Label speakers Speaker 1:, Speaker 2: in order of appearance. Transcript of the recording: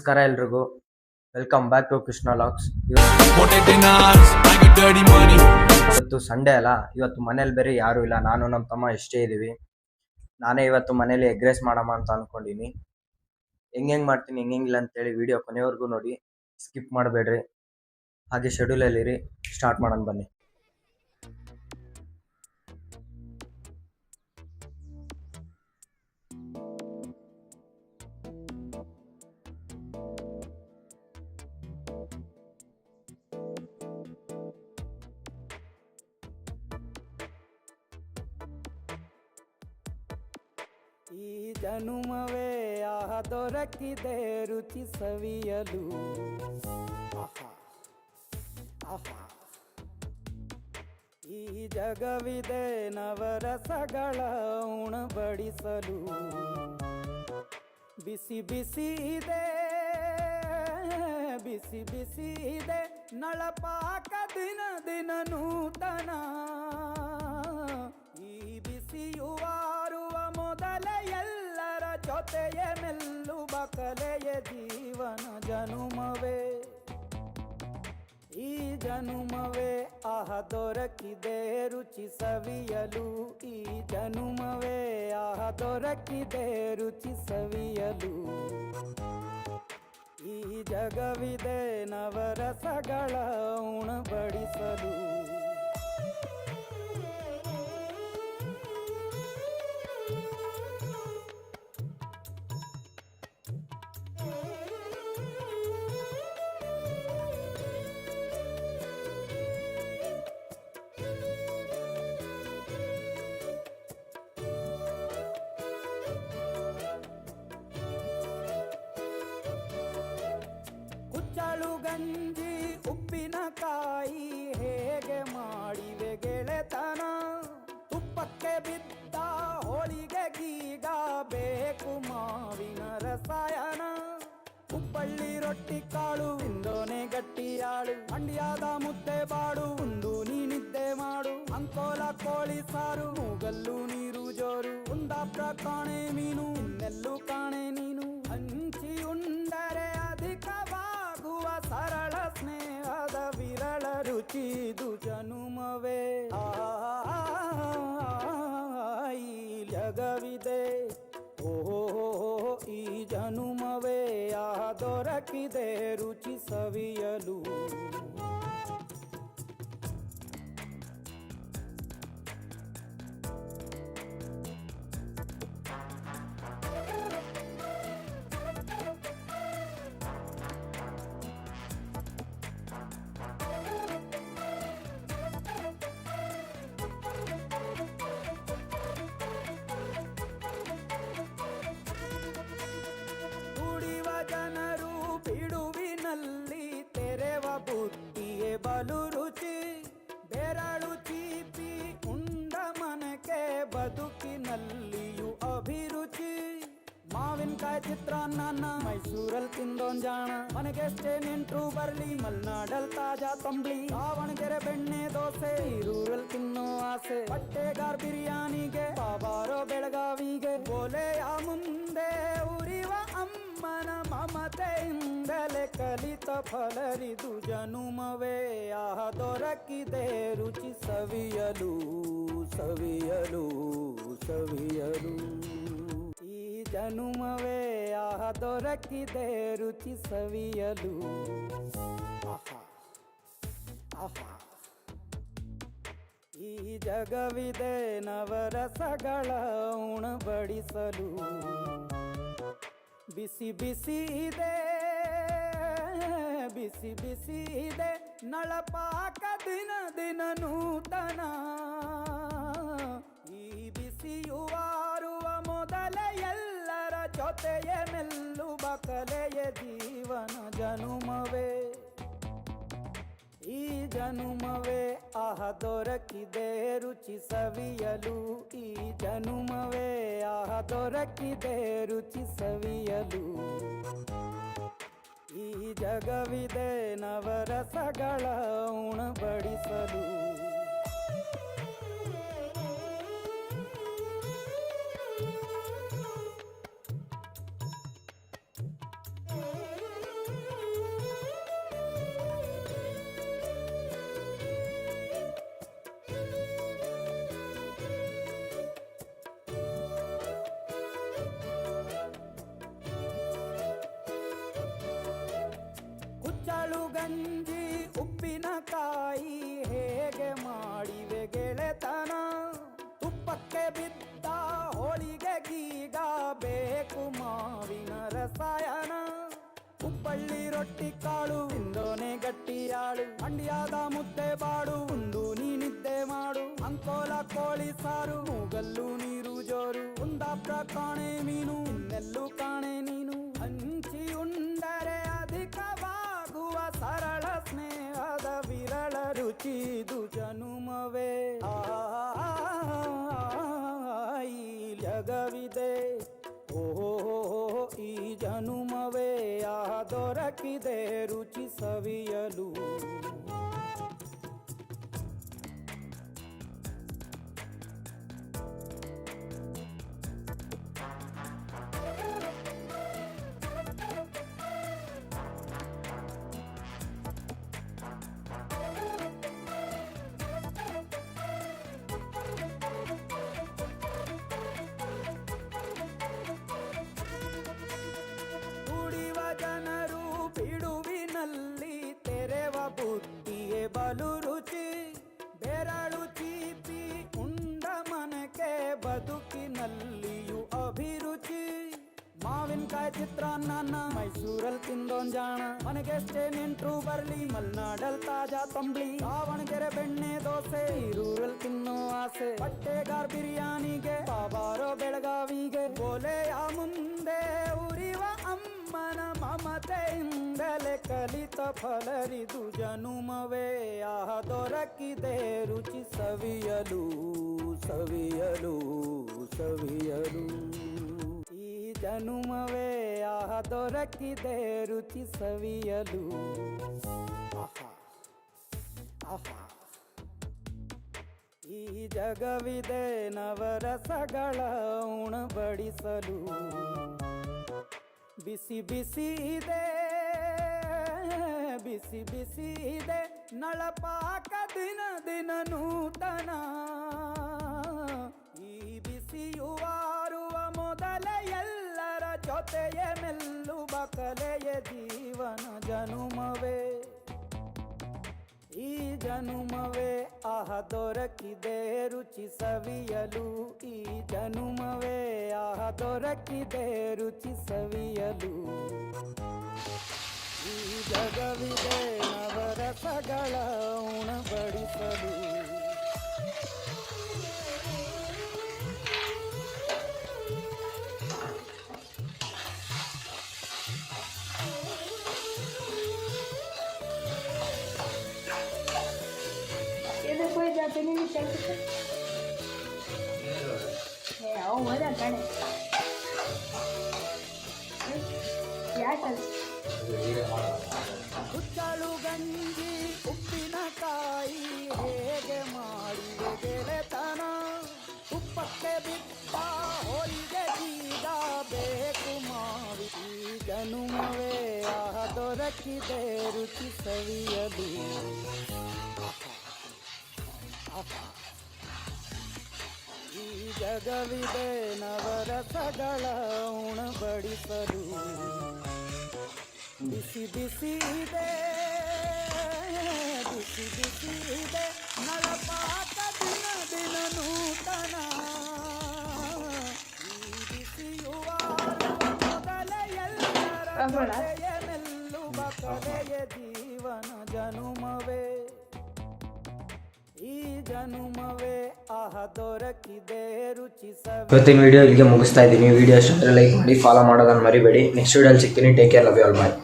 Speaker 1: ನಮಸ್ಕಾರ ಎಲ್ರಿಗೂ, welcome back to Krishna locks. ಇವತ್ತು ಸಂಡೇ ಅಲ್ಲ, ಇವತ್ತು ಮನೇಲಿ ಬೇರೆ ಯಾರು ಇಲ್ಲ, ನಾನು ನಮ್ಮ ತಮ್ಮ ಎಷ್ಟೇ ಇದೀವಿ. ನಾನೇ ಇವತ್ತು ಮನೇಲಿ ಎಗ್ ರೈಸ್ ಮಾಡಮ್ಮ ಅಂತ ಅನ್ಕೊಂಡಿನಿ. ಹೆಂಗ್ ಮಾಡ್ತೀನಿ ಹೆಂಗಿಲ್ಲ ಅಂತೇಳಿ ವಿಡಿಯೋ ಕೊನೆವರೆಗೂ ನೋಡಿ, ಸ್ಕಿಪ್ ಮಾಡಬೇಡ್ರಿ. ಹಾಗೆ ಶೆಡ್ಯೂಲಲ್ಲಿರಿ, ಸ್ಟಾರ್ಟ್ ಮಾಡೋಣ ಬನ್ನಿ.
Speaker 2: ಈ ಜನುಮವೇ ಆಹ ದೊರಕಿದೆ ರುಚಿ ಸವಿಯಲು. ಈ ಜಗವಿದೆ ನವರಸಗಳ ಉಣಬಡಿಸಲು. ಬಿಸಿ ಬಿಸಿ ಇದೆ, ಬಿಸಿ ಬಿಸಿ ಇದೆ ನಳಪಾಕ ದಿನ ದಿನ ನೂತನ. ಈ ಬಿಸಿಯುವಾರುವ ಮೊದಲೇ ಎಲ್ಲರ ಜೊತೆಯ ಮೆಲ್ಲುವ ಕಲೆಯ ಜೀವನ ಜನುಮವೇ. ಈ ಜನುಮವೇ ಆಹ ದೊರಕಿದೆ ರುಚಿ ಸವಿಯಲು. ಈ ಜನುಮವೇ ಆಹ ದೊರಕಿದೆ ರುಚಿ ಸವಿಯಲು. ಈ ಜಗವಿದೆ ನವರಸಗಳ ಉಣಬಡಿಸಲು. ಕುಚ್ಚಳು ಗಂಜಿ ಉಪ್ಪಿನಕಾಯಿ ಹೇಗೆ ಮಾಡಿವೆ ಗೆಳೆತನ. ತುಪ್ಪಕ್ಕೆ ಬಿದ್ದ ಹೋಳಿಗೆ ಗೀಗ ಬೇಕು ಮಾವಿನ ರಸಾಯನ. ಹುಬ್ಬಳ್ಳಿ ರೊಟ್ಟಿ ಕಾಳು ಇಂದೋನೆ ಗಟ್ಟಿಯಾಳು. ಮಂಡ್ಯದ ಮುದ್ದೆ ಬಾಡು ಒಂದು ನೀನಿದ್ದೆ ಮಾಡು. ಅಂಕೋಲ ಕೋಳಿ ಸಾರು ಮೂಗಲ್ಲು ನೀರು ಜೋರು. ಕುಂದಾಪುರ ಕಾಣೆ ಮೀನು ಇನ್ನೆಲ್ಲೂ ಕಾಣೆ ನೀನು. ಹಂಚಿ ಉಂಡರೆ ಅಧಿಕವಾಗುವ ಸರಳ ಸ್ನೇಹದ ವಿರಳ ರುಚಿ ಇದು ಜನುಮವೇ. ಈ ಜಗವಿದೆ ಓಹೋ ಈ ಜನುಮವೇ ಆಹ ದೊರಕಿದೆ ರುಚಿ ಸವಿಯಲು. ಜನರು ಬಿಡುವಿನಲ್ಲಿ ತೆರೆವ ಬುತ್ತಿಯೇ ಬಲು ರುಚಿ. ಬೆರಳು ಚೀಪಿ ಉಂಡ ಮನಕ್ಕೆ ಬದುಕಿನಲ್ಲಿಯೂ ಅಭಿರುಚಿ. ಮಾವಿನಕಾಯಿ ಚಿತ್ರಾನ್ನ ಮೈಸೂರಲ್ಲಿ ತಿಂದೋನ್ ಜಾಣ. ಮನೆಗೆಷ್ಟೇ ನೆಂಟ್ರು ಬರ್ಲಿ ಮಲ್ನಾಡಲ್ ತಾಜಾ ತಂಬ್ಳಿ. ದಾವಣಗೆರೆ ಬೆಣ್ಣೆ ದೋಸೆ ಈರೂರಲ್ಲಿ ತಿನ್ನೋ ಆಸೆ. ಬಟ್ಟೆಗಾರ್ ಬಿರಿಯಾನಿಗೆ ಬಾಬಾರೋ ಬೆಳಗಾವಿಗೆ. ಗೋಲೆಯ ಮುಂದೆ ಉರಿವ ಅಮ್ಮನ ಮಮತೆಯಿಂದಲೇ ಕಲಿತ ಫಲರಿದು ಜನುಮವೇ ಆಹ ದೊರಕಿದೆ ರುಚಿ ಸವಿಯಲು ಸವಿಯಲು ಸವಿಯಲು. ಈ ಜನುಮವೇ ಆಹ ದೊರಕಿದೆ ರುಚಿ ಸವಿಯಲು. ಈ ಜಗವಿದೆ ನವರಸಗಳ ಉಣಬಡಿಸಲು. ಬಿಸಿ ಬಿಸಿ ಇದೆ, ಬಿಸಿ ಬಿಸಿ ಇದೆ ನಳಪಾಕ ದಿನ ದಿನ ನೂತನ. ಈ ಬಿಸಿಯುವಾರುವ ಮೊದಲೇ ಎಲ್ಲರ ಜೊತೆಯ ಮೆಲ್ಲುವ ಕಲೆಯ ಜೀವನ ಜನುಮವೇ. ಈ ಜನುಮವೇ ಆಹ ದೊರಕಿದೆ ರುಚಿ ಸವಿಯಲು. ಈ ಜನುಮವೇ ಆಹ ದೊರಕಿದೆ ರುಚಿ ಸವಿಯಲು. ಈ ಜಗವಿದೆ ನವರಸಗಳ ಉಣಬಡಿಸಲು. ರೊಟ್ಟಿ ಕಾಳು ತಿಂದೋನೆ ಗಟ್ಟಿಯಾಳು ಮಂಡ್ಯದ ಮುದ್ದೆ ಬಾಡು ಉಂಡು ನೀನಿದ್ದೆ ಮಾಡು ಅಂಕೋಲ ಕೋಳಿ ಸಾರು ಮೂಗಲ್ಲು ನೀರು ಜೋರು ಕುಂದಾಪುರ ಕಾಣೆ ಮೀನು ಇನ್ನೆಲ್ಲೂ ಕಾಣೆ ನೀನು ಹಂಚಿ ಉಂಡರೆ ಅಧಿಕವಾಗುವ ಸರಳ ಸ್ನೇಹದ ವಿರಳ ರುಚಿ ಇದು ಜನುಮವೇ ಈ ಜಗವಿದೆ ಓಹೋ ಈ ಜನುಮವೇ ದೊರಕಿದೆ ರುಚಿ ಸವಿಯಲು ಜನರು ಬಿಡುವಿನಲ್ಲಿ ತೆರೆವ ಬುದ್ಧಿಯೇ ಬಲು ರುಚಿ ಬೆರಳು ಚೀಪಿ ಉಂಡ ಮನಕ್ಕೆ ಬದುಕಿನಲ್ಲಿಯೂ ಅಭಿರುಚಿ ಮಾವಿನಕಾಯಿ ಚಿತ್ರಾನ್ನ ಮೈಸೂರಲ್ಲಿ ತಿಂದೋನ್ ಜಾಣ ಮನೆಗೆಷ್ಟೇ ನೆಂಟ್ರು ಬರ್ಲಿ ಮಲ್ನಾಡಲ್ ತಾಜಾ ತಂಬ್ಳಿ ದಾವಣಗೆರೆ ಬೆಣ್ಣೆ ದೋಸೆ ಈರೂರಲ್ಲಿ ತಿನ್ನೋ ಆಸೆ ಬಟ್ಟೆಗಾರ್ ಬಿರಿಯಾನಿಗೆ ಬಾಬಾರೋ ಬೆಳಗಾವಿಗೆ ಬೋಲೆಯ ಮುಂದೆ ಉರಿವ ಅಮ್ಮನ ಮಮತೆಯಿಂದಲೇ ಕಲಿತ ಫಲರಿದು ಜನುಮವೇ ದೊರಕಿದೆ ರುಚಿ ಸವಿಯಲು ಸವಿಯಲು ಸವಿಯಲು ಈ ಜನುಮವೇ ದೊರಕಿದೆ ರುಚಿ ಸವಿಯಲು ಆಹಾ ಆಹಾ ಈ ಜಗವಿದೆ ನವರಸಗಳ ಉಣಬಡಿಸಲು ಬಿಸಿ ಬಿಸಿ ಇದೆ ಬಿಸಿ ಬಿಸಿ ಇದೆ ನಳಪಾಕ ದಿನ ದಿನ ನೂತನ ಈ ಬಿಸಿಯುವಾರುವ ಮೊದಲೇ ಎಲ್ಲರ ಜೊತೆಯ ಮೆಲ್ಲುವ ಕಲೆಯ ಜೀವನ ಜನುಮವೇ ಈ ಜನುಮವೇ ದೊರಕಿದೆ ರುಚಿ ಸವಿಯಲು ಈ ಜನುಮವೇ ದೊರಕಿದೆ ರುಚಿ ಸವಿಯಲು ಈ ಜಗವಿದೆ ನವರಸಗಳ ಉಣಬಡಿಸಲು
Speaker 3: कोई जाते नहीं चलते आओ मजा करे क्या चल
Speaker 2: ಕುಚ್ಚಳು ಗಂಜಿ ಉಪ್ಪಿನಕಾಯಿ ಹೇಗೆ ಮಾಡಿದೆ ಗೆಳೆತನ ಉಪ್ಪಕ್ಕೆ ಬಿಟ್ಟ ಹೋಳಿಗೆ ಈಗ ಬೇಕು ಮಾಡಿ ಈ ಜನುಮವೇ ದೊರಕಿದೆ ರುಚಿ ಸವಿಯಲು ಈ ಜಗವಿದೆ ನವರಸಗಳ ಉಣಬಡಿಸಲು ಬಿಸಿ ಬಿಸಿ ಇದೆ ಬಿಸಿ ಬಿಸಿ ಇದೆ ನಳಪಾಕ ದಿನ ದಿನ ನೂತನ ಈ ಬಿಸಿಯುವ ಮೊದಲೇ ಎಲ್ಲರ ಜೊತೆಯ ಮೆಲ್ಲುವ ಕಲೆಯ ಜೀವನ ಜನುಮವೇ ಈ ಜನುಮವೇ ದೊರಕಿದೆ ರುಚಿ
Speaker 1: ಇವತ್ತಿನ ವಿಡಿಯೋ ಇಲ್ಲಿಗೆ ಮುಗಿಸ್ತಾ ಇದ್ದೀನಿ. ವಿಡಿಯೋ ಇಷ್ಟ ಲೈಕ್ ಮಾಡಿ, ಫಾಲೋ ಮಾಡೋದನ್ನ ಮರಿಬೇಡಿ. ನೆಕ್ಸ್ಟ್ ವಿಡಿಯೋಲಿ ಸಿಗ್ತೀನಿ. Take care, love you all, bye.